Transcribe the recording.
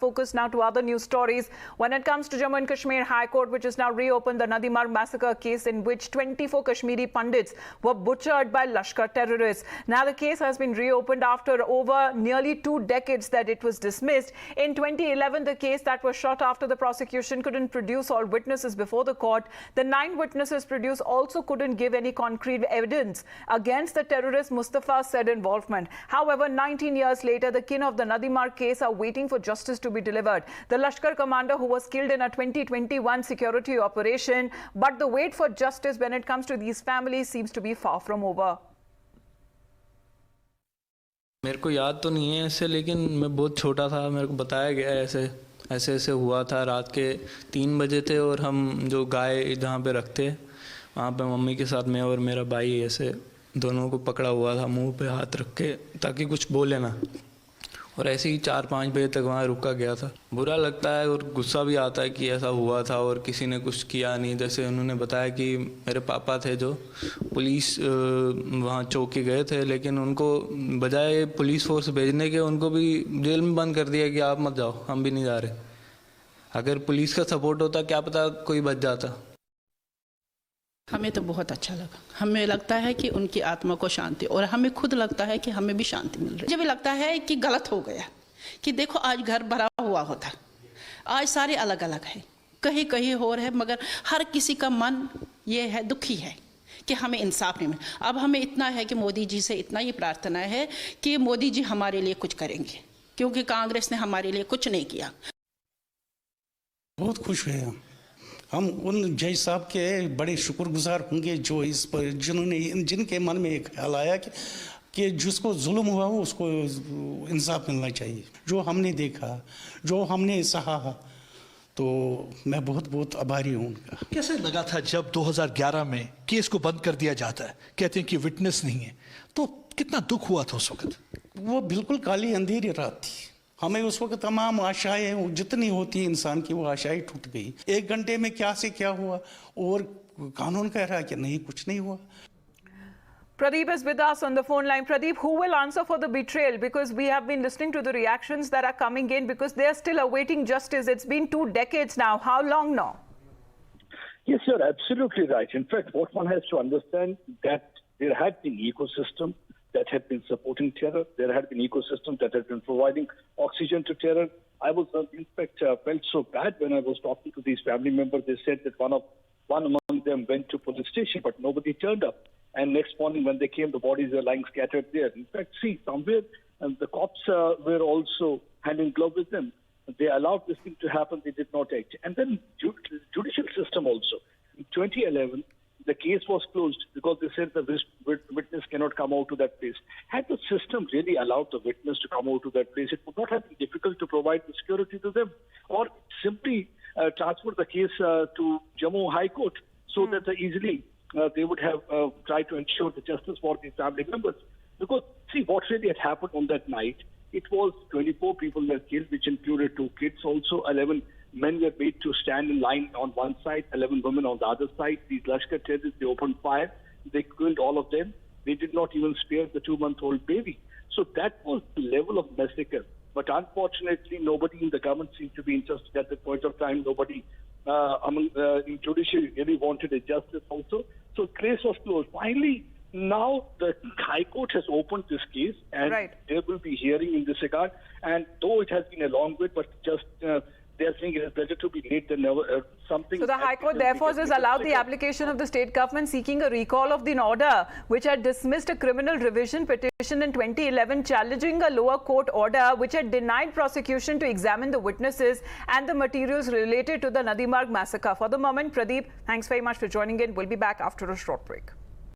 Focus now to other news stories. When it comes to Jammu and Kashmir High Court, which has now reopened the Nadimarg Massacre case in which 24 Kashmiri Pandits were butchered by Lashkar terrorists. Now the case has been reopened after over nearly 2 decades that it was dismissed. In 2011, the case that was shot after the prosecution couldn't produce all witnesses before the court. The 9 witnesses produced also couldn't give any concrete evidence against the terrorist Mustafa's said involvement. However, 19 years later, the kin of the Nadimarg case are waiting for justice to be delivered. The Lashkar commander who was killed in a 2021 security operation, but the wait for justice when it comes to these families seems to be far from over. मेरे को याद तो नहीं है ऐसे, लेकिन मैं बहुत छोटा था, मेरे को बताया गया ऐसे ऐसे हुआ था। रात के 3 बजे थे और हम जो गाय जहाँ पे रखते वहाँ पे मम्मी के साथ मैं और मेरा भाई ऐसे दोनों को पकड़ा हुआ था, मुंह पे हाथ रख के ताकि कुछ बोले ना, और ऐसे ही 4-5 बजे तक वहाँ रुका गया था। बुरा लगता है और गुस्सा भी आता है कि ऐसा हुआ था और किसी ने कुछ किया नहीं। जैसे उन्होंने बताया कि मेरे पापा थे जो पुलिस वहाँ चौकी गए थे, लेकिन उनको बजाय पुलिस फोर्स भेजने के उनको भी जेल में बंद कर दिया कि आप मत जाओ, हम भी नहीं जा रहे। अगर पुलिस का सपोर्ट होता क्या पता कोई बच जाता। हमें तो बहुत अच्छा लगा। हमें लगता है कि उनकी आत्मा को शांति, और हमें खुद लगता है कि हमें भी शांति मिल रही है। मुझे भी लगता है कि गलत हो गया कि देखो आज घर भरा हुआ होता, आज सारे अलग अलग है, कहीं कहीं हो रहे, मगर हर किसी का मन ये है, दुखी है कि हमें इंसाफ नहीं मिला। अब हमें इतना है कि मोदी जी से इतना ही प्रार्थना है कि मोदी जी हमारे लिए कुछ करेंगे, क्योंकि कांग्रेस ने हमारे लिए कुछ नहीं किया। बहुत खुश हुए हम उन जज साहब के बड़े शुक्रगुजार होंगे जो इस पर जिनके मन में एक ख्याल आया कि जिसको जुल्म हुआ हो उसको इंसाफ मिलना चाहिए। जो हमने देखा, जो हमने सहा, तो मैं बहुत बहुत आभारी हूँ उनका। कैसे लगा था जब 2011 में केस को बंद कर दिया जाता है, कहते हैं कि विटनेस नहीं है, तो कितना दुख हुआ था उस वक्त? वो बिल्कुल काली अंधेरी रात थी। हमें उस वक्त तमाम आशाएं जितनी होती इंसान की, वो आशाएं टूट गई। 1 घंटे में क्या से क्या हुआ, और कानून कह रहा है कि नहीं, कुछ नहीं हुआ। Pradeep is with us on the phone line. Pradeep, who will answer for the betrayal? Because we have been listening to the reactions that are coming in, because they are still awaiting justice. It's been 2 decades now. How long now? Yes, you're absolutely right. In fact, what one has to understand that there had been ecosystem that had been supporting terror. There had been ecosystem that had been providing oxygen to terror. I was, in fact, felt so bad when I was talking to these family members. They said that one among them went to police station, but nobody turned up. And next morning when they came, the bodies were lying scattered there. In fact, see, somewhere the cops were also hand in glove with them. They allowed this thing to happen. They did not act. And then judicial system also. In 2011, the case was closed because they said the witness cannot come out to that place. Had the system really allowed the witness to come out to that place, it would not have been difficult to provide the security to them, or simply transfer the case to Jammu High Court so that easily they would have tried to ensure the justice for these family members. Because, see, what really had happened on that night, it was 24 people were killed, which included 2 kids also. 11 men were made to stand in line on one side, 11 women on the other side. These Lashkar terrorists, they opened fire. They killed all of them. They did not even spare the 2-month-old baby. So that was the level of massacre. But unfortunately, nobody in the government seemed to be interested at that point of time. Nobody in judiciary really wanted a justice also. So the case was closed. Finally, now the High Court has opened this case, and there will be hearing in this regard. And though it has been a long wait, but just they are saying it is better to be late than never. Something. So the High Court therefore has allowed the application of the state government seeking a recall of the order which had dismissed a criminal revision petition in 2011 challenging a lower court order which had denied prosecution to examine the witnesses and the materials related to the Nadimarg massacre. For the moment, Pradeep, thanks very much for joining in. We'll be back after a short break.